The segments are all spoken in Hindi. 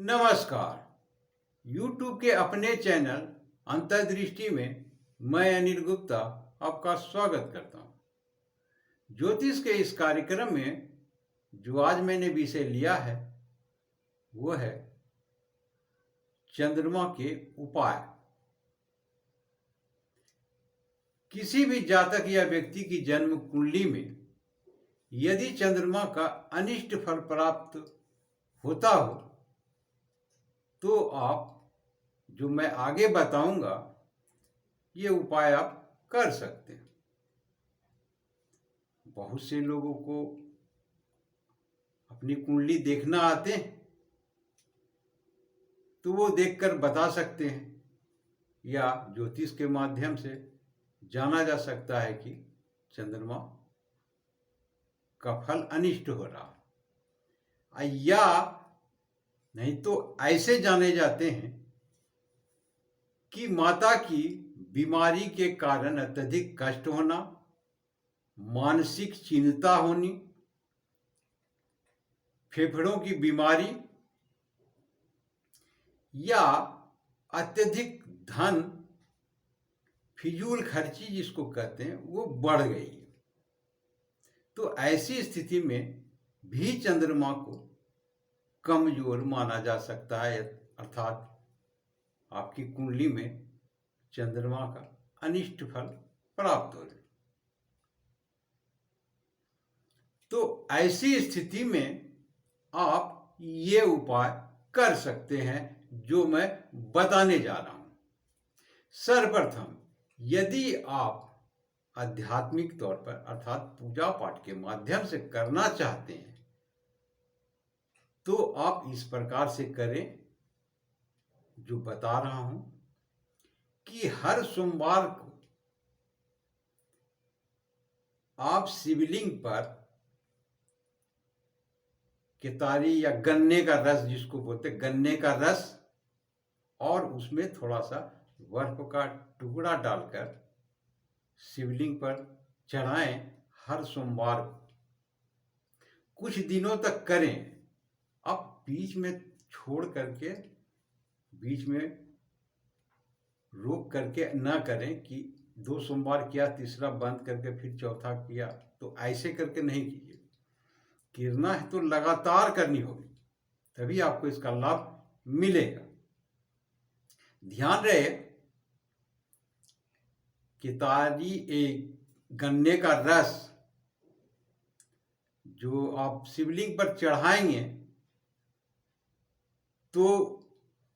नमस्कार। YouTube के अपने चैनल अंतर्दृष्टि में मैं अनिल गुप्ता आपका स्वागत करता हूँ। ज्योतिष के इस कार्यक्रम में जो आज मैंने विषय लिया है वो है चंद्रमा के उपाय। किसी भी जातक या व्यक्ति की जन्म कुंडली में यदि चंद्रमा का अनिष्ट फल प्राप्त होता हो तो आप जो मैं आगे बताऊंगा ये उपाय आप कर सकते हैं। बहुत से लोगों को अपनी कुंडली देखना आते हैं तो वो देखकर बता सकते हैं या ज्योतिष के माध्यम से जाना जा सकता है कि चंद्रमा का फल अनिष्ट हो रहा है, या नहीं तो ऐसे जाने जाते हैं कि माता की बीमारी के कारण अत्यधिक कष्ट होना, मानसिक चिंता होनी, फेफड़ों की बीमारी या अत्यधिक धन फिजूल खर्ची जिसको कहते हैं वो बढ़ गई है। तो ऐसी स्थिति में भी चंद्रमा को कमजोर माना जा सकता है, अर्थात आपकी कुंडली में चंद्रमा का अनिष्ट फल प्राप्त हो जाए। तो ऐसी स्थिति में आप ये उपाय कर सकते हैं जो मैं बताने जा रहा हूं। सर्वप्रथम यदि आप आध्यात्मिक तौर पर अर्थात पूजा पाठ के माध्यम से करना चाहते हैं तो आप इस प्रकार से करें जो बता रहा हूं कि हर सोमवार को आप शिवलिंग पर केतारी या गन्ने का रस जिसको बोलते गन्ने का रस और उसमें थोड़ा सा बर्फ का टुकड़ा डालकर शिवलिंग पर चढ़ाएं। हर सोमवार कुछ दिनों तक करें। अब बीच में छोड़ करके बीच में रोक करके ना करें कि 2 सोमवार किया, तीसरा बंद करके फिर चौथा किया, तो ऐसे करके नहीं कीजिए। करना है तो लगातार करनी होगी, तभी आपको इसका लाभ मिलेगा। ध्यान रहे केतारी एक गन्ने का रस जो आप शिवलिंग पर चढ़ाएंगे तो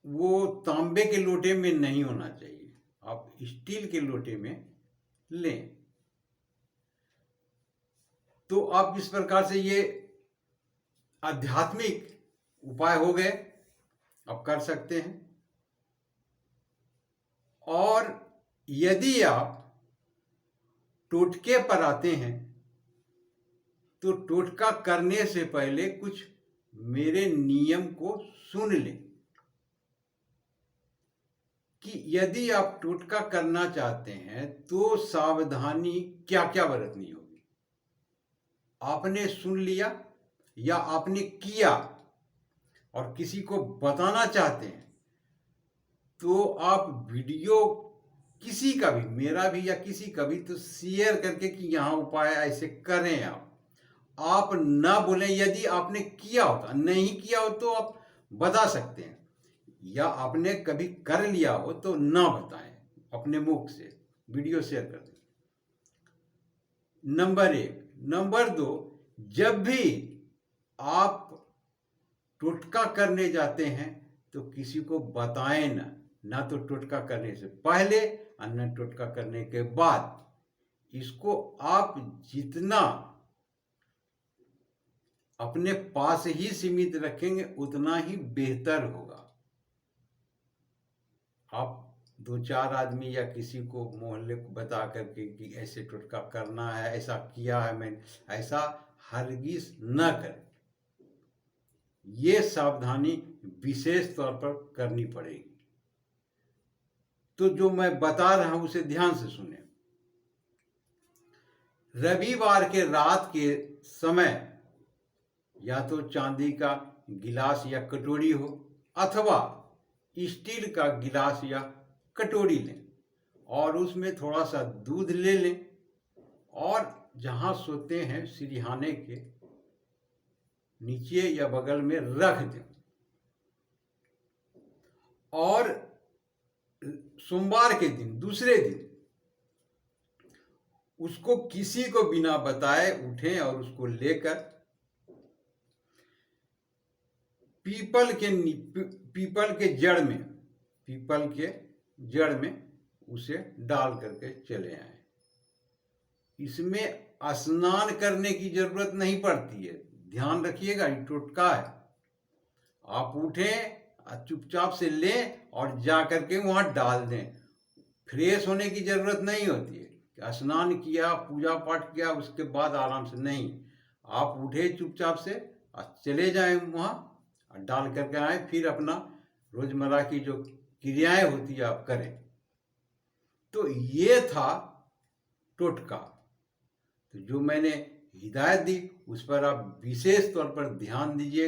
वो तांबे के लोटे में नहीं होना चाहिए, आप स्टील के लोटे में लें। तो आप इस प्रकार से ये आध्यात्मिक उपाय हो गए, आप कर सकते हैं। और यदि आप टोटके पर आते हैं तो टोटका करने से पहले कुछ मेरे नियम को सुन लें कि यदि आप टोटका करना चाहते हैं तो सावधानी क्या क्या बरतनी होगी। आपने सुन लिया या आपने किया और किसी को बताना चाहते हैं तो आप वीडियो किसी का भी, मेरा भी या किसी का भी, तो शेयर करके कि यहाँ उपाय ऐसे करें। आप ना बोलें। यदि आपने किया होता, नहीं किया हो तो आप बता सकते हैं, या आपने कभी कर लिया हो तो ना बताएं, अपने मुख से वीडियो शेयर कर दें। नंबर 1। नंबर 2, जब भी आप टोटका करने जाते हैं तो किसी को बताएं ना तो टोटका करने से पहले और न टोटका करने के बाद। इसको आप जितना अपने पास ही सीमित रखेंगे उतना ही बेहतर होगा। आप 2-4 आदमी या किसी को मोहल्ले को बता करके कि ऐसे टोटका करना है, ऐसा किया है मैंने, ऐसा हरगिज न करें। ये सावधानी विशेष तौर पर करनी पड़ेगी। तो जो मैं बता रहा हूं उसे ध्यान से सुने। रविवार के रात के समय या तो चांदी का गिलास या कटोरी हो, अथवा स्टील का गिलास या कटोरी लें और उसमें थोड़ा सा दूध ले लें और जहाँ सोते हैं सिरहाने के नीचे या बगल में रख दें। और सोमवार के दिन, दूसरे दिन, उसको किसी को बिना बताए उठें और उसको लेकर पीपल के जड़ में उसे डाल करके चले आए। इसमें स्नान करने की जरूरत नहीं पड़ती है, ध्यान रखिएगा, ये टोटका है। आप उठें, चुपचाप से लें और जा करके वहां डाल दें। फ्रेश होने की जरूरत नहीं होती है, स्नान किया, पूजा पाठ किया, उसके बाद आराम से नहीं, आप उठे चुपचाप से और चले जाएं वहां और डाल करके आए, फिर अपना रोजमर्रा की जो क्रियाएं होती है आप करें। तो ये था टोटका। तो जो मैंने हिदायत दी उस पर आप विशेष तौर पर ध्यान दीजिएगा।